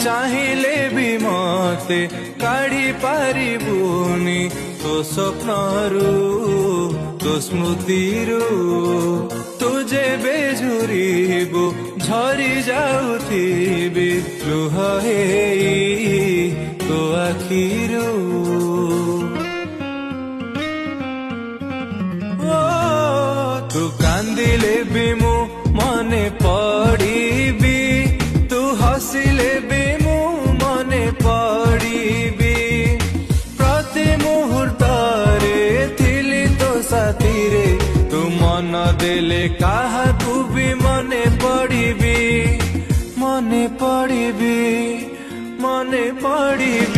चाहिले भी मते काढ़ी पारिबुनी तो स्वप्नरू तो स्मृतिरू तुझे बेझुरिबु झरी जाउथिबि लुह हेई तो आखिरू तू कांदिले भी मु मने पड़ीबी तू हसिले भी मु मने पड़ीबी प्रति मुहूर्त रे थिली तो साथी रे तू मन देले काहाकू भी मने पड़ीबी मने पड़ीबी मने पड़ीबी।